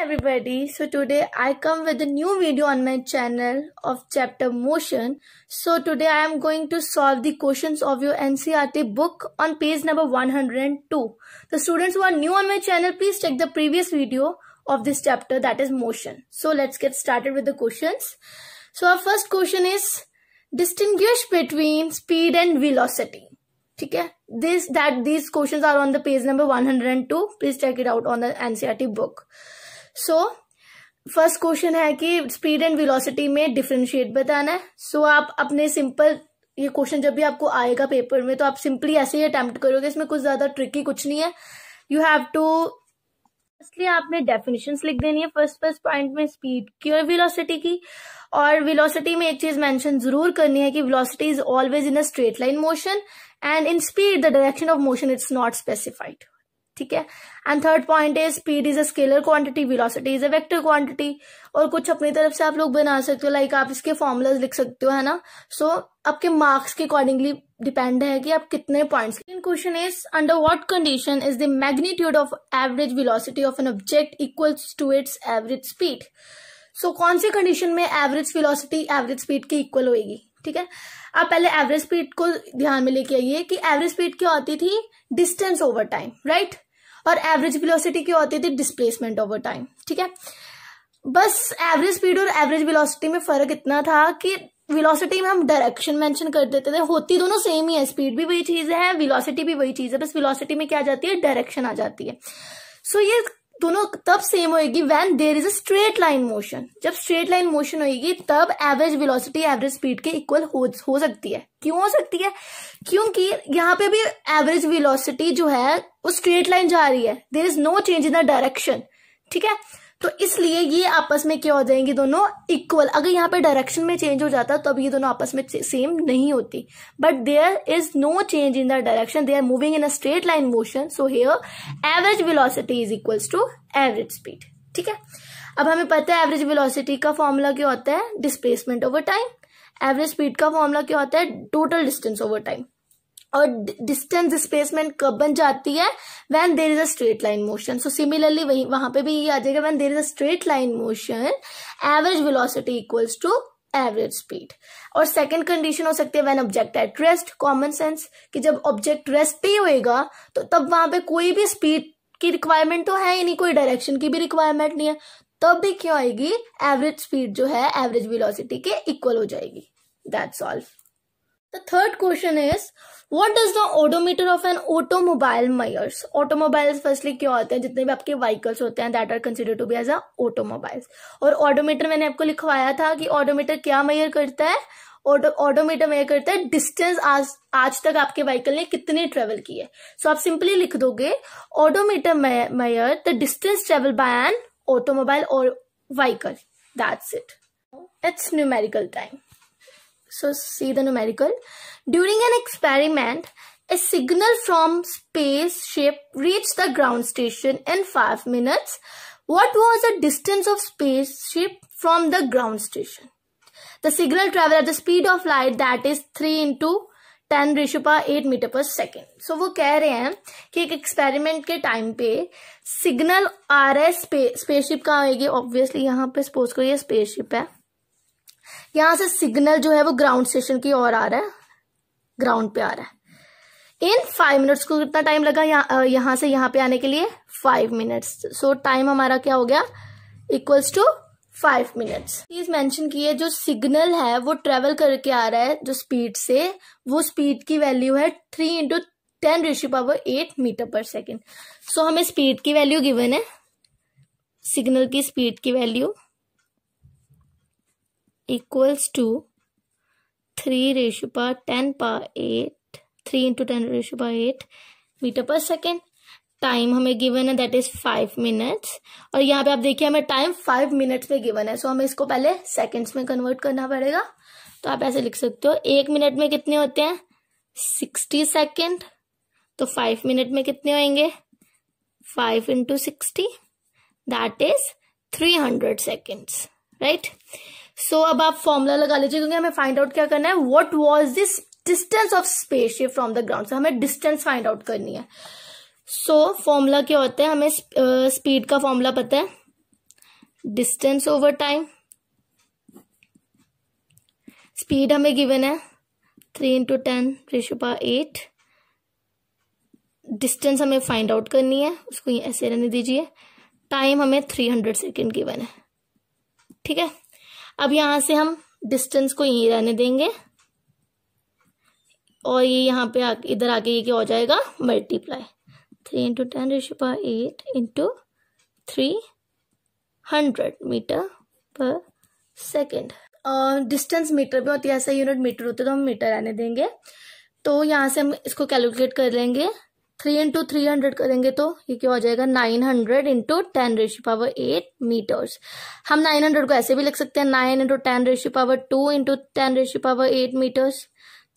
everybody. So today I come with a new video on my channel of chapter motion. So today I am going to solve the questions of your NCERT book on page number 102. The students who are new on my channel, please check the previous video of this chapter, that is motion. So let's get started with the questions. So our first question is distinguish between speed and velocity. ठीक है, these questions are on the page number 102. Please check it out on the NCERT book. So first question है कि speed and velocity में differentiate बताना है. सो आप अपने simple ये क्वेश्चन जब भी आपको आएगा पेपर में तो आप सिंपली ऐसे ही अटेम्प्ट करोगे. इसमें कुछ ज्यादा ट्रिकी कुछ नहीं है. यू हैव टू इसलिए आपने डेफिनेशंस लिख देनी है फर्स्ट पॉइंट में स्पीड की और वेलोसिटी की. और वेलोसिटी में एक चीज मेंशन जरूर करनी है कि velocity is always in a straight line motion and in speed the direction of motion it's not specified. ठीक है. एंड थर्ड पॉइंट है speed is a scalar quantity, velocity is a vector quantity. और कुछ अपनी तरफ से आप लोग बना सकते हो, लाइक आप इसके फॉर्मुलाज लिख सकते हो, है ना. सो आपके मार्क्स के अकॉर्डिंगली डिपेंड है कि आप कितने points. Question is under what condition is the magnitude of average velocity of an object equals to its average speed. So कौन सी कंडीशन में एवरेज वेलोसिटी एवरेज स्पीड के इक्वल होगी. ठीक है. आप पहले एवरेज स्पीड को ध्यान में लेके आइए कि एवरेज स्पीड क्या होती थी, डिस्टेंस ओवर टाइम, राइट. और एवरेज वेलोसिटी क्या होती थी, डिस्प्लेसमेंट ओवर टाइम. ठीक है. बस एवरेज स्पीड और एवरेज वेलोसिटी में फर्क इतना था कि वेलोसिटी में हम डायरेक्शन मेंशन कर देते थे. होती दोनों सेम ही है, स्पीड भी वही चीज है, वेलोसिटी भी वही चीज है, बस वेलोसिटी में क्या आ जाती है, डायरेक्शन आ जाती है. सो ये दोनों तब सेम होएगी when there is a straight line motion. जब स्ट्रेट लाइन मोशन होगी तब एवरेज वेलोसिटी एवरेज स्पीड के इक्वल हो सकती है. क्यों हो सकती है, क्योंकि यहाँ पे भी एवरेज वेलोसिटी जो है वो स्ट्रेट लाइन जा रही है, there is no change in the direction. ठीक है. तो इसलिए ये आपस में क्या हो जाएंगी, दोनों इक्वल. अगर यहाँ पे डायरेक्शन में चेंज हो जाता तब ये दोनों आपस में सेम नहीं होती. But there is no change in the direction, they are moving in a straight line motion. So here average velocity is equals to average speed. ठीक है. अब हमें पता है एवरेज वेलोसिटी का फॉर्मूला क्या होता है, displacement over time. Average speed का फॉर्मूला क्या होता है, टोटल डिस्टेंस ओवर टाइम. और डिस्टेंस डिस्प्लेसमेंट कब बन जाती है, when there is a straight line motion. So similarly वहां पे भी ये आ जाएगा, when there is a straight line motion average velocity equals to average speed. और सेकंड कंडीशन हो सकती है when object at rest. Common sense कि जब ऑब्जेक्ट रेस्ट पे होएगा तो तब वहां पे कोई भी स्पीड की रिक्वायरमेंट तो है ही नहीं, कोई डायरेक्शन की भी रिक्वायरमेंट नहीं है. तब भी क्या आएगी, एवरेज स्पीड जो है एवरेज वेलोसिटी के इक्वल हो जाएगी. That's all. The third question is, what does the odometer of an automobile measures? Automobiles firstly क्या होते हैं, जितने भी आपके व्हीकल्स होते हैं that are considered to be as a automobiles. और odometer मैंने आपको लिखवाया था कि odometer क्या मेजर करता है, odometer मेजर करता है डिस्टेंस आज तक आपके व्हीकल ने कितनी ट्रेवल की है. सो आप सिंपली लिख दोगे odometer measure the distance traveled by an automobile or vehicle. That's it. It's numerical time. So see the numerical. During an experiment, a signal from spaceship reached the ground station in 5 minutes. What was the distance of spaceship from the ground station? The signal traveled at the speed of light, that is 3 into 10⁸ meter per second. So वो कह रहे हैं कि एक experiment के time पे signal आ रहा है स्पेसशिप का आएगी. ऑब्वियसली यहाँ पे सपोज करो ये स्पेसशिप है, यहां से सिग्नल जो है वो ग्राउंड स्टेशन की ओर आ रहा है, ग्राउंड पे आ रहा है. इन 5 मिनट्स को कितना टाइम लगा यहां से यहां पे आने के लिए, 5 मिनट्स. सो टाइम हमारा क्या हो गया, इक्वल्स टू 5 मिनट्स. चीज मेंशन की है, जो सिग्नल है वो ट्रेवल करके आ रहा है जो स्पीड से, वो स्पीड की वैल्यू है 3 into 10⁸ मीटर पर सेकेंड. सो हमें स्पीड की वैल्यू गिवन है, सिग्नल की स्पीड की value equals to 3 into 10⁸ meter पर सेकेंड. टाइम हमें गिवन है दैट इज 5 मिनट्स. और यहाँ पे आप देखिए हमें टाइम 5 मिनट्स में गिवन है. सो हमें इसको पहले सेकेंड्स में कन्वर्ट करना पड़ेगा. तो आप ऐसे लिख सकते हो, 1 मिनट में कितने होते हैं, 60 सेकेंड. तो 5 मिनट में कितने होंगे, 5 into 60 that is 300 seconds, right. So अब आप फॉर्मूला लगा लीजिए, क्योंकि हमें फाइंड आउट क्या करना है, what was this distance of spaceship from the ground. हमें डिस्टेंस फाइंड आउट करनी है. सो फॉर्मूला क्या होता है, हमें स्पीड का फॉर्मूला पता है, डिस्टेंस ओवर टाइम, स्पीड हमें गिवन है 3 × 10⁸, डिस्टेंस हमें फाइंड आउट करनी है, उसको ऐसे रहने दीजिए, टाइम हमें 300 सेकेंड गिवन है। ठीक है, अब यहां से हम डिस्टेंस को यहीं रहने देंगे और ये यहाँ पे इधर आके ये क्या हो जाएगा, मल्टीप्लाई 3 × 10⁸ इंटू 300 मीटर पर सेकेंड। डिस्टेंस मीटर में होती है, ऐसा यूनिट मीटर होता है तो हम मीटर रहने देंगे। तो यहाँ से हम इसको कैलकुलेट कर लेंगे, 3 × 300 करेंगे तो ये क्या हो जाएगा, 900 × 10⁸ मीटर्स। हम 900 को ऐसे भी लिख सकते हैं, 9 × 10⁻² इंटू 10⁸ मीटर्स,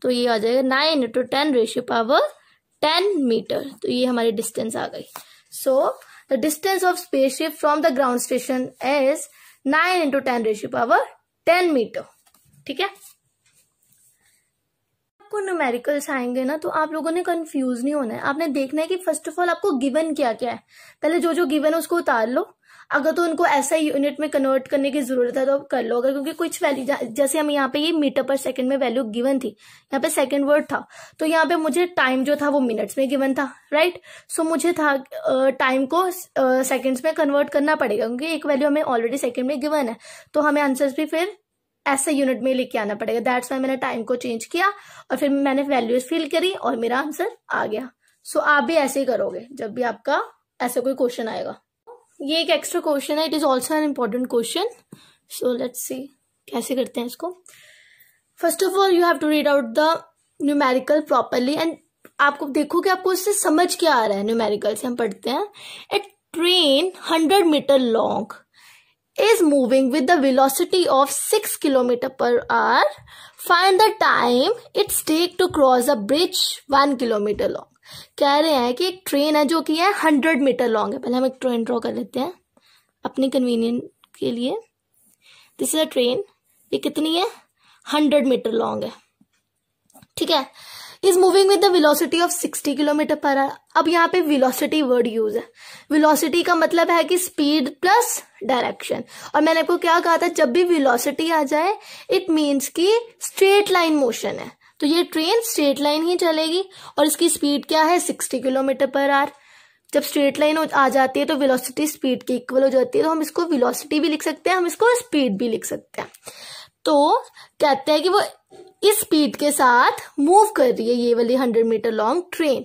तो ये आ जाएगा 9 × 10⁻10 मीटर। तो ये हमारी डिस्टेंस आ गई। So the distance of spaceship from the ground station is 9 × 10⁻10 meter. ठीक है, आपको न्यूमेरिकल्स आएंगे ना तो आप लोगों ने कंफ्यूज नहीं होना है। आपने देखना है कि फर्स्ट ऑफ ऑल आपको गिवन क्या क्या है, पहले जो जो गिवन है उसको उतार लो। अगर तो उनको ऐसा यूनिट में कन्वर्ट करने की जरूरत है तो कर लो, अगर क्योंकि कुछ वैल्यू जैसे हम यहाँ पे ये मीटर पर सेकंड में वैल्यू गिवन थी, यहाँ पे सेकंड वर्ड था, तो यहाँ पे मुझे टाइम जो था वो मिनट्स में गिवन था, राइट। सो मुझे था टाइम को सेकंड्स में कन्वर्ट करना पड़ेगा, क्योंकि एक वैल्यू हमें ऑलरेडी सेकंड में गिवन है, तो हमें आंसर्स भी फिर ऐसे यूनिट में लेके आना पड़ेगा। दैट्स वाई मैंने टाइम को चेंज किया और फिर मैंने वैल्यूज फिल करी और मेरा आंसर आ गया। सो आप भी ऐसे ही करोगे जब भी आपका ऐसा कोई क्वेश्चन आएगा। ये एक एक्स्ट्रा क्वेश्चन है, it is also an important question. So let's see कैसे करते हैं इसको। First of all you have to read out the numerical properly and आपको देखो कि आपको इससे समझ क्या आ रहा है। न्यूमेरिकल से हम पढ़ते हैं, a train 100 metre long is moving with the velocity of 6 km/h. Find the time it takes to cross a bridge 1 km long. कह रहे हैं कि एक ट्रेन है जो कि है 100 मीटर लॉन्ग है। पहले हम एक ट्रेन ड्रॉ कर लेते हैं अपनी कन्वीनियंस के लिए। दिस इज अ ट्रेन, ये कितनी है, 100 मीटर लॉन्ग है। ठीक है, is moving with the velocity of 60 km/h। अब यहाँ पे वेलोसिटी वर्ड यूज है। वेलोसिटी का मतलब है कि स्पीड प्लस डायरेक्शन, और मैंने आपको क्या कहा था, जब भी वेलोसिटी आ जाए इट मीन्स कि स्ट्रेट लाइन मोशन है, तो ये ट्रेन स्ट्रेट लाइन ही चलेगी और इसकी स्पीड क्या है, 60 km/h। जब स्ट्रेट लाइन आ जाती है तो वेलोसिटी स्पीड के इक्वल हो जाती है, तो हम इसको वेलोसिटी भी लिख सकते हैं, हम इसको स्पीड भी लिख सकते हैं। तो कहते हैं कि वो इस स्पीड के साथ मूव कर रही है ये वाली 100 metre long train.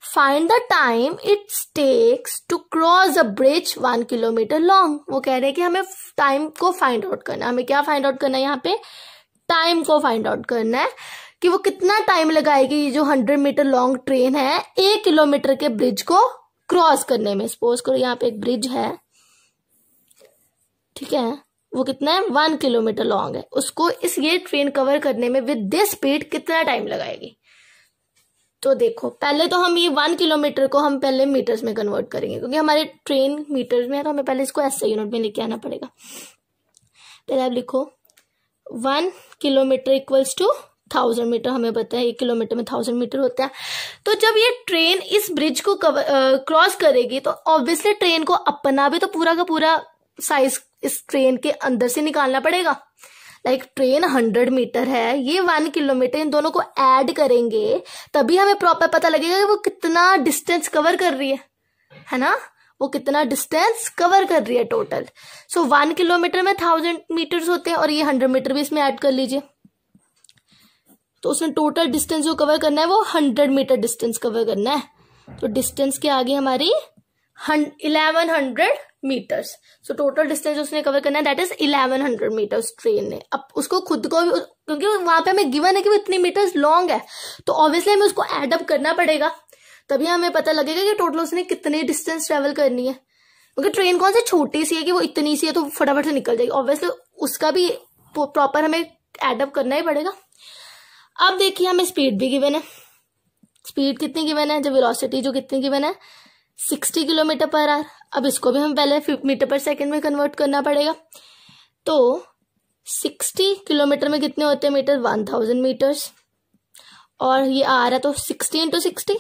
Find the time it takes to cross a bridge 1 kilometer long. वो कह रहे हैं कि हमें टाइम को फाइंड आउट करना है। हमें क्या फाइंड आउट करना है, यहाँ पे टाइम को फाइंड आउट करना है कि वो कितना टाइम लगाएगी ये जो 100 मीटर लॉन्ग ट्रेन है 1 किलोमीटर के ब्रिज को क्रॉस करने में। सपोज करो यहाँ पे एक ब्रिज है, ठीक है, वो कितना है, 1 किलोमीटर लॉन्ग है, उसको ये ट्रेन कवर करने में विद दिस स्पीड कितना टाइम लगाएगी। तो देखो पहले तो हम ये 1 किलोमीटर को हम पहले मीटर्स में कन्वर्ट करेंगे, क्योंकि हमारे ट्रेन मीटर्स में है, तो हमें पहले इसको ऐसे यूनिट में लेके आना पड़ेगा। पहले आप लिखो 1 किलोमीटर इक्वल्स टू 1000 मीटर। हमें पता है 1 किलोमीटर में 1000 मीटर होता है। तो जब ये ट्रेन इस ब्रिज को क्रॉस करेगी तो ऑब्वियसली ट्रेन को अपना भी तो पूरा का पूरा साइज इस ट्रेन के अंदर से निकालना पड़ेगा। लाइक ट्रेन 100 मीटर है, ये 1 किलोमीटर, इन दोनों को ऐड करेंगे तभी हमें प्रॉपर पता लगेगा कि वो कितना डिस्टेंस कवर कर रही है ना, वो कितना डिस्टेंस कवर कर रही है टोटल। सो 1 किलोमीटर में 1000 मीटर्स होते हैं और ये 100 मीटर भी इसमें ऐड कर लीजिए, तो उसने टोटल डिस्टेंस जो कवर करना है वो 100 मीटर डिस्टेंस कवर करना है। तो डिस्टेंस के आगे हमारी 1100 मीटर्स। सो टोटल डिस्टेंस उसने कवर करना है दैट इज 1100 मीटर्स ट्रेन ने। अब उसको खुद को, क्योंकि वहां पे हमें गिवन है कि वो इतनी मीटर्स लॉन्ग है, तो ऑब्वियसली हमें उसको एड अप करना पड़ेगा, तभी हमें पता लगेगा कि टोटल उसने कितनी डिस्टेंस ट्रेवल करनी है। क्योंकि ट्रेन कौन सी छोटी सी है कि वो इतनी सी है तो फटाफट से निकल जाएगी, ऑब्वियसली उसका भी प्रॉपर हमें एड अप करना ही पड़ेगा। अब देखिए हमें स्पीड भी गिवन है। स्पीड कितनी गिवन है, जो वेलोसिटी जो कितनी गिवन है, 60 km/h। अब इसको भी हम पहले मीटर पर सेकंड में कन्वर्ट करना पड़ेगा। तो 60 किलोमीटर में कितने होते हैं मीटर, 1000 मीटर्स, और ये आ रहा है तो 60 ×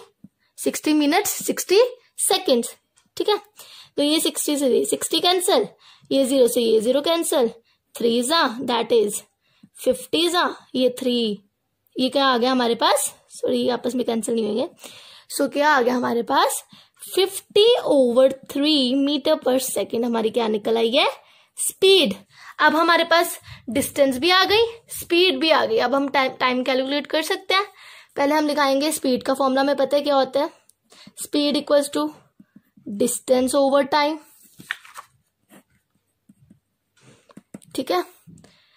60 मिनट्स 60 सेकेंड्स। ठीक है, तो ये 60 से 60 कैंसिल, ये 0 से ये 0 कैंसिल, 3 जा दैट इज 50 जा, ये 3, ये क्या आ गया हमारे पास, सॉरी आपस में कैंसिल नहीं होंगे, सो क्या आ गया हमारे पास 50/3 मीटर पर सेकेंड हमारी क्या निकल आई है, स्पीड। अब हमारे पास डिस्टेंस भी आ गई, स्पीड भी आ गई। अब हम टाइम कैलकुलेट कर सकते हैं। पहले हम लिखाएंगे स्पीड का फॉर्मूला, में पता है क्या होता है, speed equals to distance over time. ठीक है,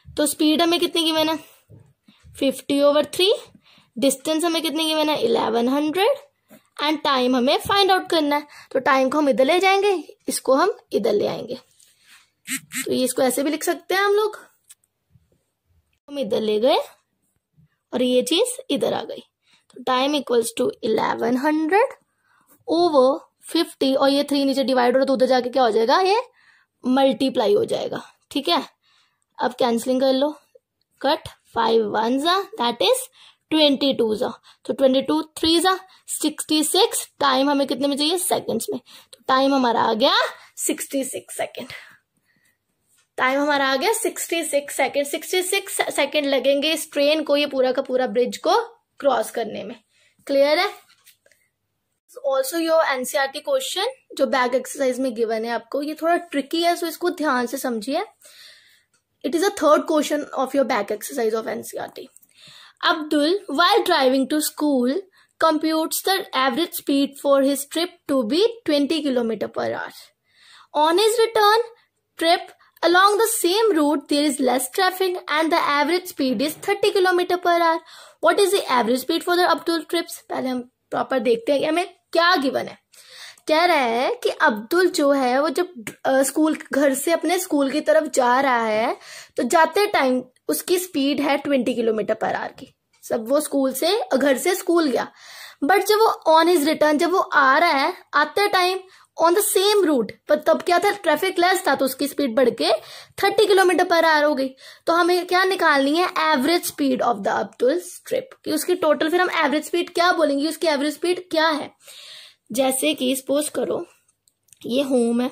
तो स्पीड हमें कितनी गिवन है 50/3, डिस्टेंस हमें कितनी गिवन है 1100 एंड टाइम हमें फाइंड आउट करना है। तो टाइम को हम इधर ले जाएंगे, इसको हम इधर ले आएंगे, तो ये इसको ऐसे भी लिख सकते हैं हम लोग, हम इधर ले गए और ये चीज इधर आ गई। तो टाइम इक्वल्स टू 1100 ओवर 50, और ये 3 नीचे डिवाइड हो रहा तो उधर जाके क्या हो जाएगा, ये मल्टीप्लाई हो जाएगा। ठीक है, अब कैंसलिंग कर लो, कट 5 1 जा दैट इज 22 जा, तो 22 3 जा 66, टाइम हमें कितने में चाहिए, सेकंड्स में, तो टाइम हमारा आ गया 66 सेकंड। टाइम हमारा आ गया 66 सेकंड। 66 सेकंड लगेंगे इस ट्रेन को ये पूरा का पूरा ब्रिज को क्रॉस करने में। क्लियर है? ऑल्सो योर एनसीईआरटी क्वेश्चन जो बैक एक्सरसाइज में गिवन है आपको, ये थोड़ा ट्रिकी है, सो इसको ध्यान से समझिए। It is a third question of your back exercise of NCERT. Abdul, while driving to school, computes the average speed for his trip to be 20 km/h. On his return trip along the same route, there is less traffic and the average speed is 30 km/h. What is the average speed for the Abdul trips? पहले हम proper देखते हैं कि हमें क्या given है। कह रहा है कि अब्दुल जो है वो जब स्कूल घर से अपने स्कूल की तरफ जा रहा है तो जाते टाइम उसकी स्पीड है 20 km/h की। सब वो स्कूल से घर से स्कूल गया, बट जब वो ऑन हिज रिटर्न जब वो आ रहा है आते time on the same route, पर तब क्या था, ट्रैफिक लेस था, तो उसकी स्पीड बढ़ के 30 km/h हो गई। तो हमें क्या निकालनी है, average speed of the Abdul trip की उसकी टोटल। फिर हम एवरेज स्पीड क्या बोलेंगे, उसकी एवरेज स्पीड क्या है। जैसे कि सपोज करो ये होम है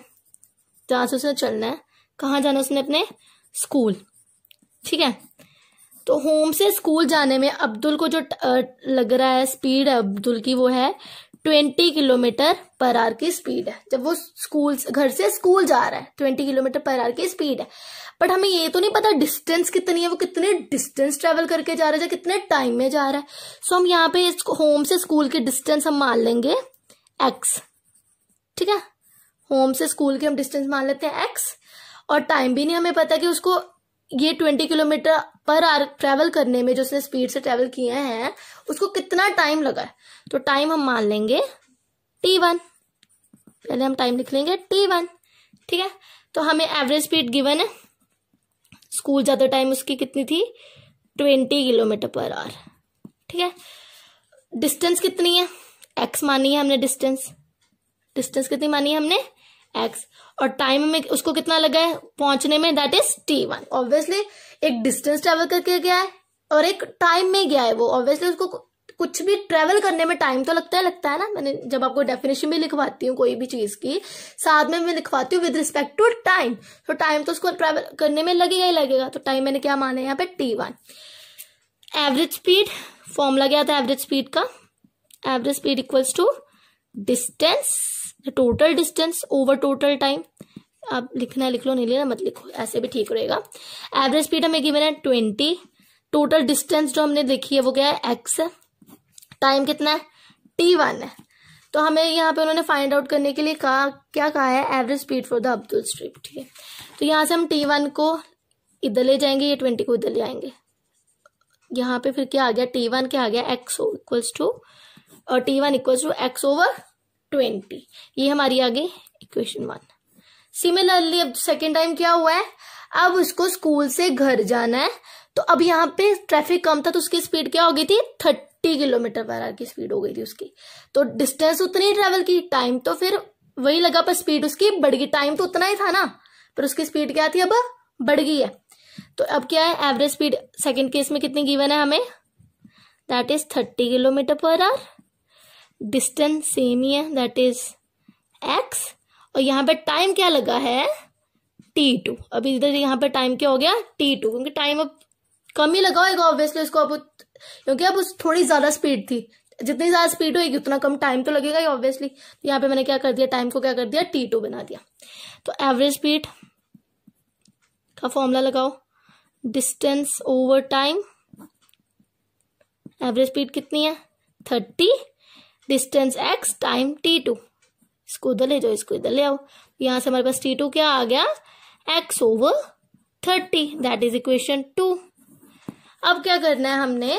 जहां से उसे चलना है, कहाँ जाना उसने, अपने स्कूल। ठीक है, तो होम से स्कूल जाने में अब्दुल को जो लग रहा है स्पीड है अब्दुल की, वो है 20 km/h की स्पीड है। जब वो स्कूल घर से स्कूल जा रहा है 20 km/h की स्पीड है, बट हमें ये तो नहीं पता डिस्टेंस कितनी है, वो कितने डिस्टेंस ट्रेवल करके जा रहा है, कितने टाइम में जा रहा है। सो हम यहाँ पे होम से स्कूल की डिस्टेंस हम मान लेंगे x। ठीक है, होम से स्कूल के हम डिस्टेंस मान लेते हैं x, और टाइम भी नहीं हमें पता कि उसको ये 20 km/h ट्रेवल करने में जो उसने स्पीड से ट्रेवल किए हैं उसको कितना टाइम लगा है। तो टाइम हम मान लेंगे t1, पहले हम टाइम लिख लेंगे t1। ठीक है, तो हमें एवरेज स्पीड गिवन है, स्कूल जाते टाइम उसकी कितनी थी 20 km/h। ठीक है, डिस्टेंस कितनी है, x मानी है हमने, डिस्टेंस कितनी मानी है हमने x, और टाइम में उसको कितना लगा है पहुंचने में, दैट इज t1। ऑब्वियसली एक डिस्टेंस ट्रेवल करके गया है और एक टाइम में गया है, वो ऑब्वियसली उसको कुछ भी ट्रेवल करने में टाइम तो लगता है ना। मैंने जब आपको डेफिनेशन भी लिखवाती हूँ कोई भी चीज की, साथ में मैं लिखवाती हूँ विद रिस्पेक्ट टू टाइम, तो टाइम तो उसको ट्रेवल करने में लगेगा ही लगेगा। तो टाइम मैंने क्या माना है यहाँ पे t1। एवरेज स्पीड फॉर्मूला क्या था एवरेज स्पीड का, average speed equals to distance, total distance over total time. आप लिखना है लिख लो, नहीं लेना मत लिखो, ऐसे भी ठीक रहेगा। एवरेज स्पीड हमें गिवन है 20, टोटल डिस्टेंस जो हमने देखी है वो क्या है x है, टाइम कितना है t1 है। तो हमें यहाँ पे उन्होंने फाइंड आउट करने के लिए क्या कहा है, average speed for the Abdul trip. ठीक है, तो यहाँ से हम t1 को इधर ले जाएंगे, ये 20 को इधर ले आएंगे, यहाँ पे फिर क्या आ गया, t1 क्या आ गया x इक्वल्स टू, और t1 equals to x over 20। ये हमारी आ गई इक्वेशन 1। सिमिलरली अब सेकेंड टाइम क्या हुआ है, अब उसको स्कूल से घर जाना है, तो अब यहाँ पे ट्रैफिक कम था तो उसकी स्पीड क्या हो गई थी 30 km/h की स्पीड हो गई थी उसकी। तो डिस्टेंस उतनी ही ट्रेवल की, टाइम तो फिर वही लगा पर स्पीड उसकी बढ़ गई। टाइम तो उतना ही था ना, पर उसकी स्पीड क्या थी अब बढ़ गई है। तो अब क्या है, एवरेज स्पीड सेकेंड केस में कितनी गिवन है हमें, that is 30 km/h। Distance same ही है, दैट इज x, और यहाँ पे टाइम क्या लगा है t2। अभी इधर यहाँ पे टाइम क्या हो गया t2, क्योंकि टाइम अब कम ही लगा होगा ऑब्वियसली इसको, अब क्योंकि अब उस थोड़ी ज्यादा स्पीड थी, जितनी ज्यादा स्पीड होगी उतना कम टाइम तो लगेगा ही ऑब्वियसली। तो यहाँ पे मैंने क्या कर दिया, टाइम को क्या कर दिया t2 बना दिया। तो एवरेज स्पीड का फॉर्मूला लगाओ, distance over time. Average speed कितनी है 30, डिस्टेंस x टाइम t2। इसको इधर ले जाओ, इसको इधर ले आओ, यहां से हमारे पास t2 क्या आ गया x over 30, that is equation 2। अब क्या करना है हमने,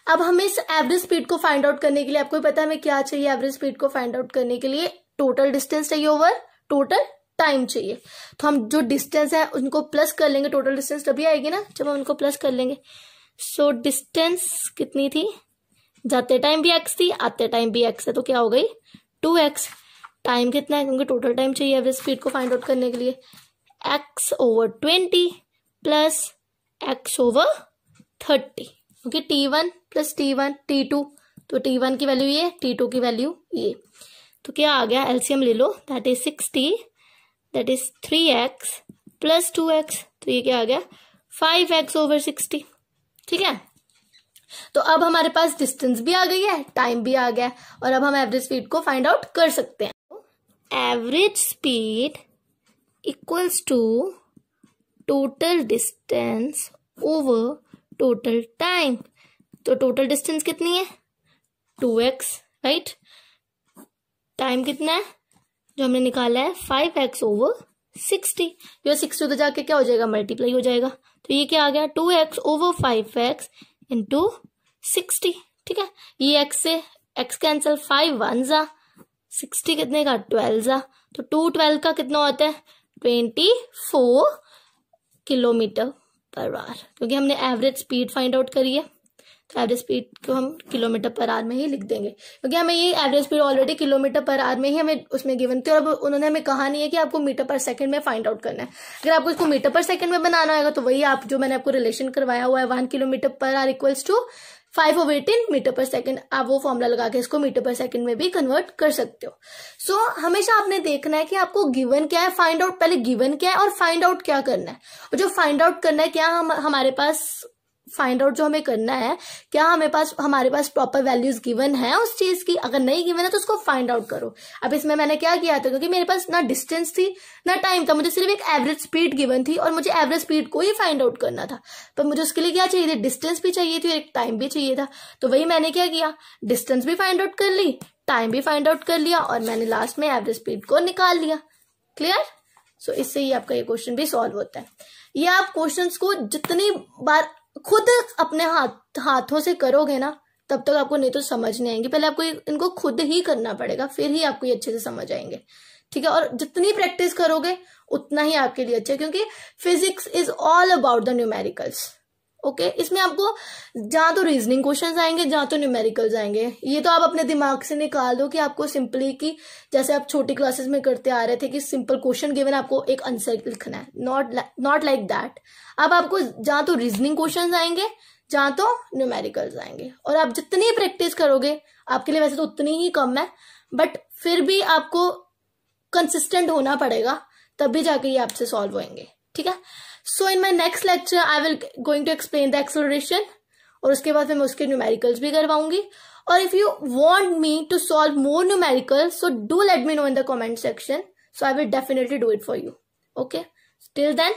अब हमें इस एवरेज स्पीड को फाइंड आउट करने के लिए, आपको पता है हमें क्या चाहिए एवरेज स्पीड को फाइंड आउट करने के लिए, टोटल डिस्टेंस चाहिए ओवर टोटल टाइम चाहिए। तो हम जो डिस्टेंस है उनको प्लस कर लेंगे, टोटल डिस्टेंस तभी आएगी ना जब हम उनको प्लस कर लेंगे। सो डिस्टेंस कितनी थी, जाते टाइम भी x थी, आते टाइम भी x है, तो क्या हो गई 2x। टाइम कितना है, क्योंकि टोटल टाइम चाहिए एवरेज स्पीड को फाइंड आउट करने के लिए, x over 20 plus x over 30, क्योंकि t1 प्लस t1 t2, तो t1 की वैल्यू ये, t2 की वैल्यू ये, तो क्या आ गया एलसीएम ले लो, that is 60, that is 3x plus 2x, तो ये क्या आ गया 5x ओवर 60। ठीक है, तो अब हमारे पास डिस्टेंस भी आ गई है, टाइम भी आ गया, और अब हम एवरेज स्पीड को फाइंड आउट कर सकते हैं। Average speed equals to total distance over total time. तो टोटल डिस्टेंस कितनी है 2x, राइट। टाइम कितना है जो हमने निकाला है 5x ओवर 60, जो 60 उधर जाके क्या हो जाएगा मल्टीप्लाई हो जाएगा, तो ये क्या आ गया 2x ओवर 5x इंटू 60। ठीक है, ये x से x कैंसिल, 5 1 जा, 60 कितने का 12 जा, तो 2 12 का कितना होता है 24 किलोमीटर पर आवर, क्योंकि हमने एवरेज स्पीड फाइंड आउट करी है, तो एवरेज स्पीड को हम किलोमीटर पर आवर में ही लिख देंगे, क्योंकि हमें ये एवरेज स्पीड ऑलरेडी किलोमीटर पर आवर में ही हमें उसमें गिवन थी, और अब उन्होंने हमें कहा नहीं है कि आपको मीटर पर सेकंड में फाइंड आउट करना है। अगर आपको इसको मीटर पर सेकंड में बनाना होगा तो वही आप जो मैंने आपको रिलेशन करवाया हुआ है 1 किलोमीटर पर आवर इक्वल्स टू 5/18 मीटर पर सेकंड, आप वो फॉर्मूला लगा के इसको मीटर पर सेकंड में भी कन्वर्ट कर सकते हो। सो हमेशा आपने देखना है कि आपको गिवन क्या है, फाइंड आउट, पहले गिवन क्या है और फाइंड आउट क्या करना है, और जो फाइंड आउट करना है क्या हमारे पास फाइंड आउट जो हमें करना है, क्या हमारे पास प्रॉपर वैल्यूज गिवन है उस चीज की, अगर नहीं गिवन है तो उसको फाइंड आउट करो। अब इसमें मैंने क्या किया था, क्योंकि मेरे पास ना डिस्टेंस थी ना टाइम था, मुझे सिर्फ एक एवरेज स्पीड गिवन थी और मुझे एवरेज स्पीड को ही फाइंड आउट करना था, पर मुझे उसके लिए क्या चाहिए थी, डिस्टेंस भी चाहिए थी, एक टाइम भी चाहिए था। तो वही मैंने क्या किया, डिस्टेंस भी फाइंड आउट कर ली, टाइम भी फाइंड आउट कर लिया, और मैंने लास्ट में एवरेज स्पीड को निकाल लिया। क्लियर। सो इससे ही आपका ये क्वेश्चन भी सॉल्व होता है। ये आप क्वेश्चंस को जितनी बार खुद अपने हाथों से करोगे ना, तब तक आपको नहीं तो समझ नहीं आएंगे, पहले आपको इनको खुद ही करना पड़ेगा, फिर ही आपको ये अच्छे से समझ आएंगे। ठीक है, और जितनी प्रैक्टिस करोगे उतना ही आपके लिए अच्छा है, क्योंकि physics is all about the numericals. Okay, इसमें आपको जहां तो रीजनिंग क्वेश्चंस आएंगे, जहां तो न्यूमेरिकल्स आएंगे, ये तो आप अपने दिमाग से निकाल दो कि आपको सिंपली की जैसे आप छोटी क्लासेस में करते आ रहे थे कि सिंपल क्वेश्चन गिवन आपको एक आंसर लिखना है, नॉट लाइक दैट। अब आपको जहां तो रीजनिंग क्वेश्चंस आएंगे, जहां तो न्यूमेरिकल्स आएंगे, और आप जितनी प्रैक्टिस करोगे, आपके लिए वैसे तो उतनी ही कम है, बट फिर भी आपको कंसिस्टेंट होना पड़ेगा, तभी जाके ये आपसे सॉल्व होंगे। ठीक है, so in my next lecture I will going to explain the acceleration, और उसके बाद मैं उसके न्यूमेरिकल्स भी करवाऊंगी। और if you want me to solve more numericals, so do let me know in the comment section, so I will definitely do it for you. Okay, till then